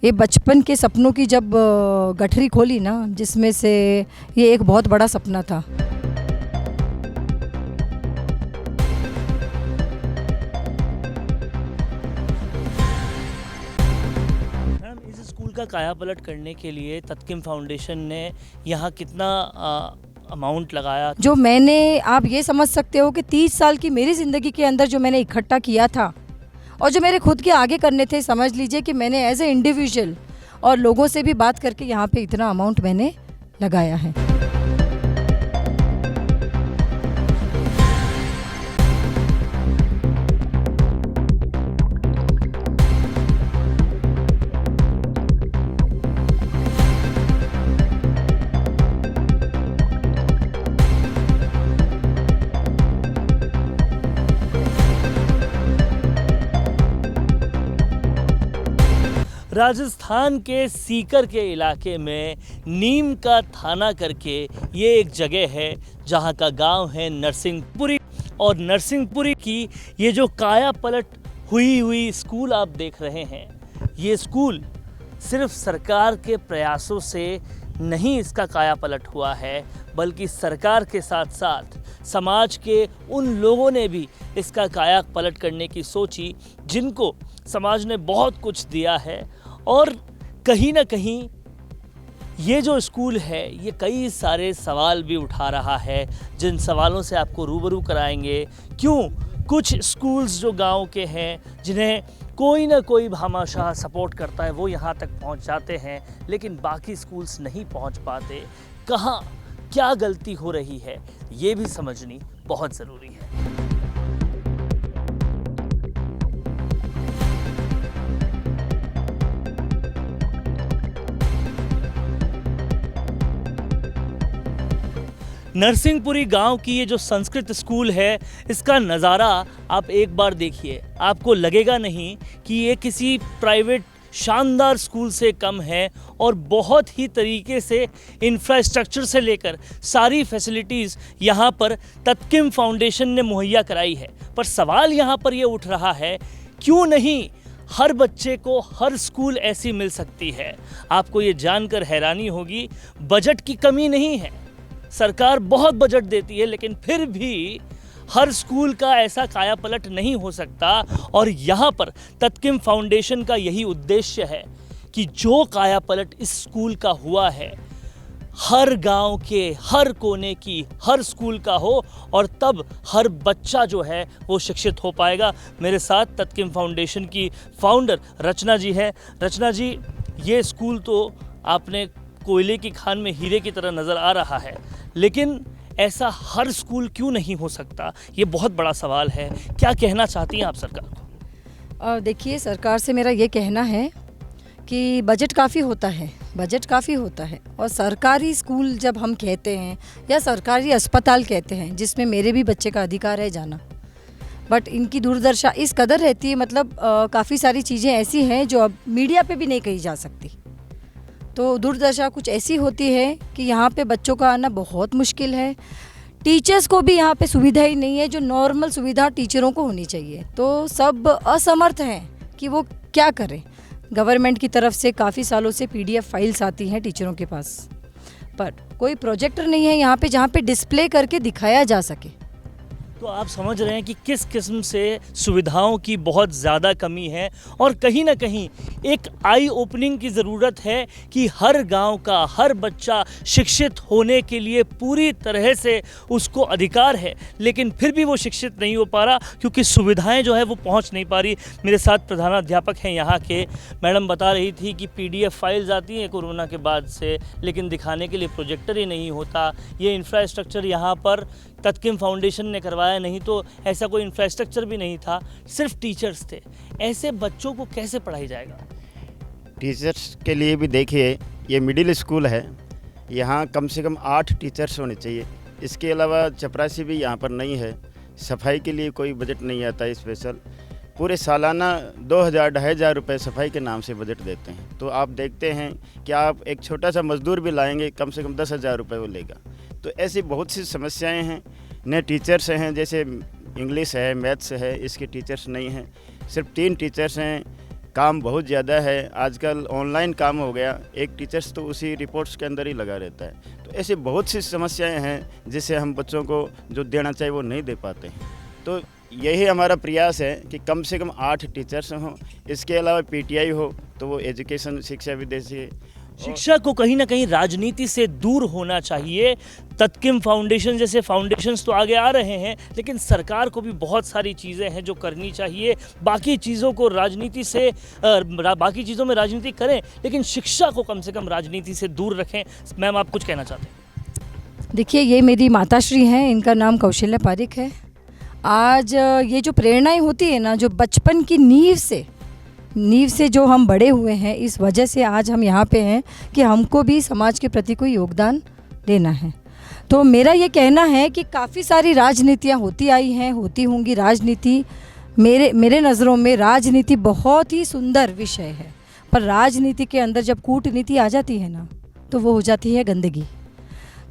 ये बचपन के सपनों की जब गठरी खोली ना, जिसमें से ये एक बहुत बड़ा सपना था। मैडम, इस स्कूल का कायापलट करने के लिए तत्किम फाउंडेशन ने यहाँ कितना अमाउंट लगाया? जो मैंने, आप ये समझ सकते हो कि 30 साल की मेरी ज़िंदगी के अंदर जो मैंने इकट्ठा किया था और जो मेरे खुद के आगे करने थे, समझ लीजिए कि मैंने एज ए इंडिविजुअल और लोगों से भी बात करके यहाँ पे इतना अमाउंट मैंने लगाया है। राजस्थान के सीकर के इलाके में नीम का थाना करके ये एक जगह है जहाँ का गांव है नरसिंहपुरी। और नरसिंहपुरी की ये जो काया पलट हुई स्कूल आप देख रहे हैं, ये स्कूल सिर्फ सरकार के प्रयासों से नहीं इसका काया पलट हुआ है, बल्कि सरकार के साथ साथ समाज के उन लोगों ने भी इसका काया पलट करने की सोची जिनको समाज ने बहुत कुछ दिया है। और कहीं ना कहीं ये जो स्कूल है ये कई सारे सवाल भी उठा रहा है, जिन सवालों से आपको रूबरू कराएंगे। क्यों कुछ स्कूल्स जो गांव के हैं, जिन्हें कोई ना कोई भामाशाह सपोर्ट करता है, वो यहाँ तक पहुँच जाते हैं, लेकिन बाकी स्कूल्स नहीं पहुँच पाते। कहाँ क्या गलती हो रही है, ये भी समझनी बहुत ज़रूरी है। नरसिंहपुरी गांव की ये जो संस्कृत स्कूल है, इसका नज़ारा आप एक बार देखिए, आपको लगेगा नहीं कि ये किसी प्राइवेट शानदार स्कूल से कम है। और बहुत ही तरीके से इंफ्रास्ट्रक्चर से लेकर सारी फैसिलिटीज़ यहाँ पर तत्किम फाउंडेशन ने मुहैया कराई है। पर सवाल यहाँ पर ये उठ रहा है, क्यों नहीं हर बच्चे को हर स्कूल ऐसी मिल सकती है? आपको ये जानकर हैरानी होगी, बजट की कमी नहीं है, सरकार बहुत बजट देती है, लेकिन फिर भी हर स्कूल का ऐसा कायापलट नहीं हो सकता। और यहाँ पर तत्किम फाउंडेशन का यही उद्देश्य है कि जो कायापलट इस स्कूल का हुआ है, हर गांव के हर कोने की हर स्कूल का हो, और तब हर बच्चा जो है वो शिक्षित हो पाएगा। मेरे साथ तत्किम फाउंडेशन की फाउंडर रचना जी है। रचना जी, ये स्कूल तो आपने कोयले की खान में हीरे की तरह नज़र आ रहा है, लेकिन ऐसा हर स्कूल क्यों नहीं हो सकता, ये बहुत बड़ा सवाल है। क्या कहना चाहती हैं आप सरकार को? देखिए, सरकार से मेरा ये कहना है कि बजट काफ़ी होता है, बजट काफ़ी होता है। और सरकारी स्कूल जब हम कहते हैं या सरकारी अस्पताल कहते हैं, जिसमें मेरे भी बच्चे का अधिकार है जाना, बट इनकी दूरदर्शा इस कदर रहती है, मतलब काफ़ी सारी चीज़ें ऐसी हैं जो अब मीडिया पे भी नहीं कही जा सकती। तो दुर्दशा कुछ ऐसी होती है कि यहाँ पे बच्चों का आना बहुत मुश्किल है। टीचर्स को भी यहाँ पे सुविधा ही नहीं है जो नॉर्मल सुविधा टीचरों को होनी चाहिए। तो सब असमर्थ हैं कि वो क्या करें। गवर्नमेंट की तरफ से काफ़ी सालों से PDF फाइल्स आती हैं टीचरों के पास, पर कोई प्रोजेक्टर नहीं है यहाँ पे जहाँ पे डिस्प्ले करके दिखाया जा सके। तो आप समझ रहे हैं कि किस किस्म से सुविधाओं की बहुत ज़्यादा कमी है। और कहीं ना कहीं एक आई ओपनिंग की ज़रूरत है कि हर गांव का हर बच्चा शिक्षित होने के लिए पूरी तरह से उसको अधिकार है, लेकिन फिर भी वो शिक्षित नहीं हो पा रहा क्योंकि सुविधाएं जो है वो पहुंच नहीं पा रही। मेरे साथ प्रधानाध्यापक हैं यहाँ के, मैडम बता रही थी कि PDF फाइल्स आती हैं कोरोना के बाद से, लेकिन दिखाने के लिए प्रोजेक्टर ही नहीं होता। ये इंफ्रास्ट्रक्चर यहाँ पर तत्किम फाउंडेशन ने करवाया, नहीं तो ऐसा कोई इंफ्रास्ट्रक्चर भी नहीं था, सिर्फ टीचर्स थे। ऐसे बच्चों को कैसे पढ़ाई जाएगा? टीचर्स के लिए भी देखिए, ये मिडिल स्कूल है, यहाँ कम से कम 8 टीचर्स होने चाहिए। इसके अलावा चपरासी भी यहाँ पर नहीं है। सफाई के लिए कोई बजट नहीं आता है स्पेशल। पूरे सालाना 2,000-2,500 रुपये सफाई के नाम से बजट देते हैं। तो आप देखते हैं कि आप एक छोटा सा मजदूर भी लाएंगे, कम से कम 10,000 रुपये वो लेगा। तो ऐसी बहुत सी समस्याएं हैं। नए टीचर्स हैं, जैसे इंग्लिश है, मैथ्स है, इसके टीचर्स नहीं हैं। सिर्फ 3 टीचर्स हैं काम बहुत ज़्यादा है। आजकल ऑनलाइन काम हो गया, एक टीचर्स तो उसी रिपोर्ट्स के अंदर ही लगा रहता है। तो ऐसी बहुत सी समस्याएं हैं जिससे हम बच्चों को जो देना चाहिए वो नहीं दे पाते। तो यही हमारा प्रयास है कि कम से कम 8 टीचर्स हों, इसके अलावा पीटीआई हो तो वो एजुकेशन शिक्षा विदेशी। शिक्षा को कहीं ना कहीं राजनीति से दूर होना चाहिए। तत्किम फाउंडेशन जैसे फाउंडेशंस तो आगे आ रहे हैं, लेकिन सरकार को भी बहुत सारी चीज़ें हैं जो करनी चाहिए। बाकी चीज़ों को राजनीति से बाकी चीज़ों में राजनीति करें, लेकिन शिक्षा को कम से कम राजनीति से दूर रखें। मैम, आप कुछ कहना चाहते हैं? देखिए, ये मेरी माताश्री हैं, इनका नाम कौशल्या पारिक है। आज ये जो प्रेरणाएं होती है ना, जो बचपन की नींव से जो हम बड़े हुए हैं, इस वजह से आज हम यहाँ पे हैं कि हमको भी समाज के प्रति कोई योगदान देना है। तो मेरा ये कहना है कि काफ़ी सारी राजनीतियाँ होती आई हैं, होती होंगी। राजनीति मेरे नज़रों में राजनीति बहुत ही सुंदर विषय है, पर राजनीति के अंदर जब कूटनीति आ जाती है ना, तो वो हो जाती है गंदगी।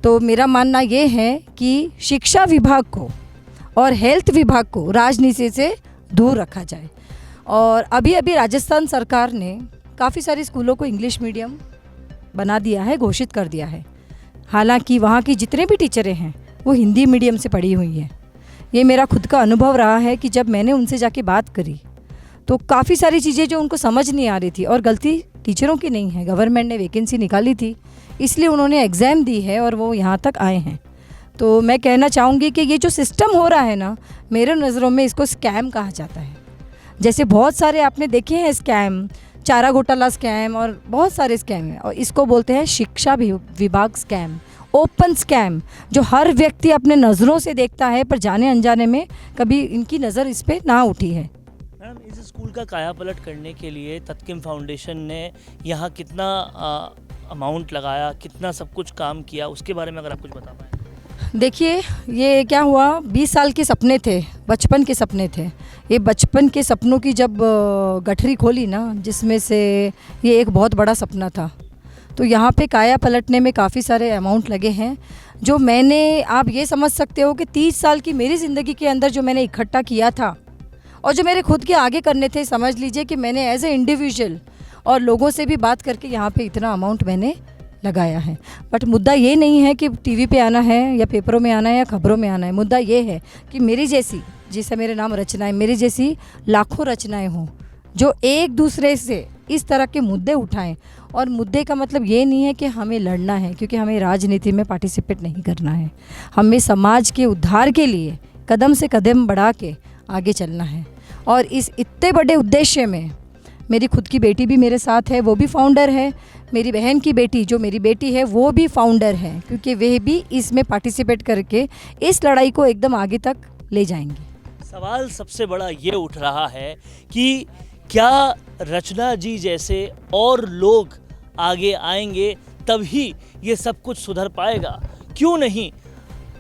तो मेरा मानना ये है कि शिक्षा विभाग को और हेल्थ विभाग को राजनीति से दूर रखा जाए। और अभी राजस्थान सरकार ने काफ़ी सारे स्कूलों को इंग्लिश मीडियम बना दिया है, घोषित कर दिया है। हालांकि वहाँ की जितने भी टीचरें हैं वो हिंदी मीडियम से पढ़ी हुई हैं। ये मेरा खुद का अनुभव रहा है कि जब मैंने उनसे जाके बात करी तो काफ़ी सारी चीज़ें जो उनको समझ नहीं आ रही थी, और गलती टीचरों की नहीं है, गवर्नमेंट ने वैकेंसी निकाली थी इसलिए उन्होंने एग्ज़ाम दी है और वो यहाँ तक आए हैं। तो मैं कहना चाहूँगी कि ये जो सिस्टम हो रहा है ना, मेरे नज़रों में इसको स्कैम कहा जाता है। जैसे बहुत सारे आपने देखे हैं स्कैम, चारा घोटाला स्कैम और बहुत सारे स्कैम हैं, और इसको बोलते हैं शिक्षा विभाग स्कैम, ओपन स्कैम, जो हर व्यक्ति अपने नज़रों से देखता है पर जाने अनजाने में कभी इनकी नज़र इस पर ना उठी है। मैडम, इस स्कूल का कायापलट करने के लिए तत्किम फाउंडेशन ने यहाँ कितना अमाउंट लगाया, कितना सब कुछ काम किया, उसके बारे में अगर आप कुछ बता पाएँ। देखिए, ये क्या हुआ, 20 साल के सपने थे, बचपन के सपने थे। ये बचपन के सपनों की जब गठरी खोली ना, जिसमें से ये एक बहुत बड़ा सपना था, तो यहाँ पे काया पलटने में काफ़ी सारे अमाउंट लगे हैं। जो मैंने, आप ये समझ सकते हो कि 30 साल की मेरी ज़िंदगी के अंदर जो मैंने इकट्ठा किया था और जो मेरे खुद के आगे करने थे, समझ लीजिए कि मैंने एज ए इंडिविजुअल और लोगों से भी बात करके यहाँ पे इतना अमाउंट मैंने लगाया है। बट मुद्दा ये नहीं है कि टीवी पे आना है या पेपरों में आना है या खबरों में आना है। मुद्दा ये है कि मेरी जैसी, जिसे मेरे नाम रचनाएं, मेरी जैसी लाखों रचनाएं हों जो एक दूसरे से इस तरह के मुद्दे उठाएं। और मुद्दे का मतलब ये नहीं है कि हमें लड़ना है, क्योंकि हमें राजनीति में पार्टिसिपेट नहीं करना है। हमें समाज के उद्धार के लिए कदम से कदम बढ़ा के आगे चलना है। और इस इतने बड़े उद्देश्य में मेरी खुद की बेटी भी मेरे साथ है, वो भी फाउंडर है। मेरी बहन की बेटी, जो मेरी बेटी है, वो भी फाउंडर है, क्योंकि वे भी इसमें पार्टिसिपेट करके इस लड़ाई को एकदम आगे तक ले जाएंगे। सवाल सबसे बड़ा ये उठ रहा है कि क्या रचना जी जैसे और लोग आगे आएंगे तभी ये सब कुछ सुधर पाएगा? क्यों नहीं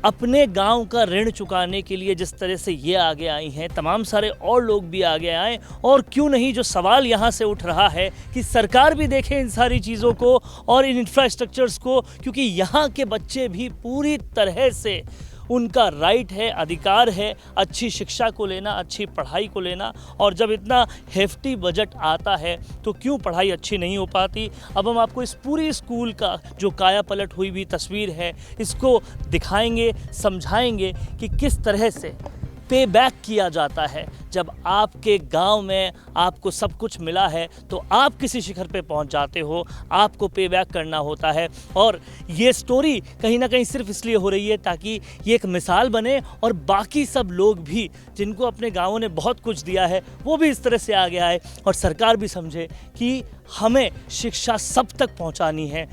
अपने गांव का ऋण चुकाने के लिए जिस तरह से ये आगे आई हैं, तमाम सारे और लोग भी आगे आएं। और क्यों नहीं, जो सवाल यहाँ से उठ रहा है कि सरकार भी देखे इन सारी चीज़ों को और इन इंफ्रास्ट्रक्चर्स को, क्योंकि यहाँ के बच्चे भी पूरी तरह से, उनका राइट है, अधिकार है अच्छी शिक्षा को लेना, अच्छी पढ़ाई को लेना। और जब इतना हेफ्टी बजट आता है तो क्यों पढ़ाई अच्छी नहीं हो पाती? अब हम आपको इस पूरी स्कूल का जो काया पलट हुई भी तस्वीर है, इसको दिखाएंगे, समझाएंगे कि किस तरह से पे बैक किया जाता है। जब आपके गांव में आपको सब कुछ मिला है तो आप किसी शिखर पे पहुंच जाते हो, आपको पे बैक करना होता है। और ये स्टोरी कहीं ना कहीं सिर्फ इसलिए हो रही है ताकि ये एक मिसाल बने और बाकी सब लोग भी, जिनको अपने गांवों ने बहुत कुछ दिया है, वो भी इस तरह से आगे आए और सरकार भी समझे कि हमें शिक्षा सब तक पहुँचानी है।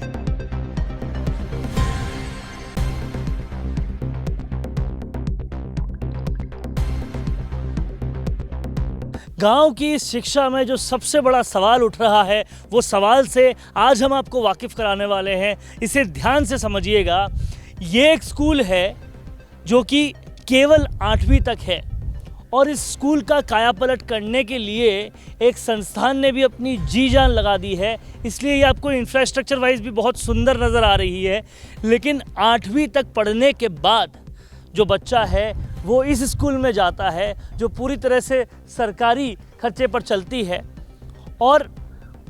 गांव की शिक्षा में जो सबसे बड़ा सवाल उठ रहा है, वो सवाल से आज हम आपको वाकिफ़ कराने वाले हैं। इसे ध्यान से समझिएगा। ये एक स्कूल है जो कि केवल 8वीं तक है, और इस स्कूल का कायापलट करने के लिए एक संस्थान ने भी अपनी जी जान लगा दी है। इसलिए ये आपको इंफ्रास्ट्रक्चर वाइज भी बहुत सुंदर नज़र आ रही है। लेकिन 8वीं तक पढ़ने के बाद जो बच्चा है वो इस स्कूल में जाता है, जो पूरी तरह से सरकारी खर्चे पर चलती है, और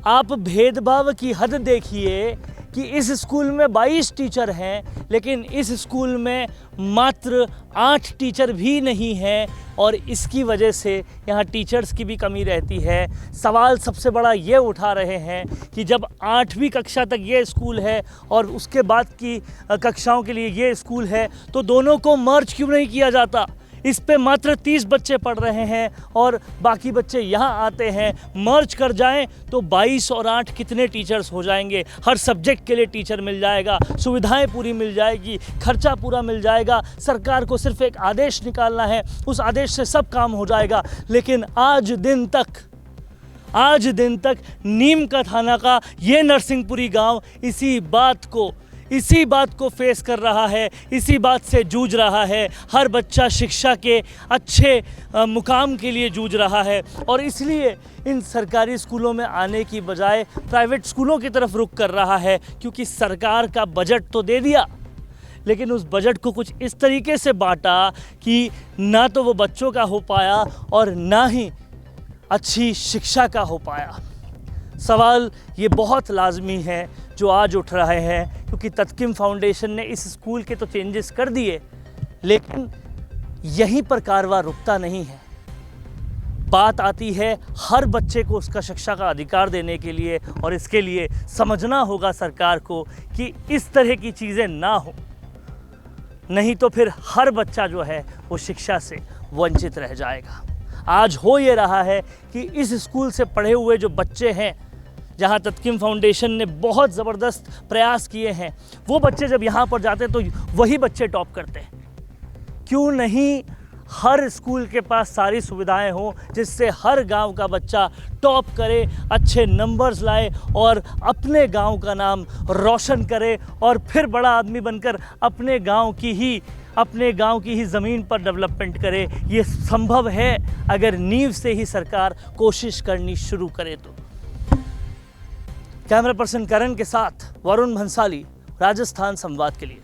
आप भेदभाव की हद देखिए कि इस स्कूल में 22 टीचर हैं, लेकिन इस स्कूल में मात्र 8 टीचर भी नहीं हैं और इसकी वजह से यहाँ टीचर्स की भी कमी रहती है। सवाल सबसे बड़ा ये उठा रहे हैं कि जब 8वीं कक्षा तक ये स्कूल है और उसके बाद की कक्षाओं के लिए ये स्कूल है, तो दोनों को मर्ज क्यों नहीं किया जाता। इस पे मात्र 30 बच्चे पढ़ रहे हैं और बाकी बच्चे यहाँ आते हैं। मर्ज कर जाएं तो 22 और 8 कितने टीचर्स हो जाएंगे। हर सब्जेक्ट के लिए टीचर मिल जाएगा, सुविधाएं पूरी मिल जाएगी, खर्चा पूरा मिल जाएगा। सरकार को सिर्फ एक आदेश निकालना है, उस आदेश से सब काम हो जाएगा। लेकिन आज दिन तक नीम का थाना का ये नरसिंहपुरी गांव इसी बात को फेस कर रहा है, इसी बात से जूझ रहा है। हर बच्चा शिक्षा के अच्छे मुकाम के लिए जूझ रहा है और इसलिए इन सरकारी स्कूलों में आने की बजाय प्राइवेट स्कूलों की तरफ रुख कर रहा है, क्योंकि सरकार का बजट तो दे दिया, लेकिन उस बजट को कुछ इस तरीके से बांटा कि ना तो वो बच्चों का हो पाया और ना ही अच्छी शिक्षा का हो पाया। सवाल ये बहुत लाजमी है जो आज उठ रहे हैं, क्योंकि तत्किम फाउंडेशन ने इस स्कूल के तो चेंजेस कर दिए, लेकिन यहीं पर कारवां रुकता नहीं है। बात आती है हर बच्चे को उसका शिक्षा का अधिकार देने के लिए, और इसके लिए समझना होगा सरकार को कि इस तरह की चीज़ें ना हो, नहीं तो फिर हर बच्चा जो है वो शिक्षा से वंचित रह जाएगा। आज हो ये रहा है कि इस स्कूल से पढ़े हुए जो बच्चे हैं, जहाँ तत्किम फाउंडेशन ने बहुत ज़बरदस्त प्रयास किए हैं, वो बच्चे जब यहाँ पर जाते हैं तो वही बच्चे टॉप करते हैं। क्यों नहीं हर स्कूल के पास सारी सुविधाएं हों जिससे हर गांव का बच्चा टॉप करे, अच्छे नंबर्स लाए और अपने गांव का नाम रोशन करे और फिर बड़ा आदमी बनकर अपने गांव की ही ज़मीन पर डेवलपमेंट करे। ये संभव है अगर नींव से ही सरकार कोशिश करनी शुरू करे तो। कैमरा पर्सन करण के साथ वरुण भंसाली, राजस्थान संवाद के लिए।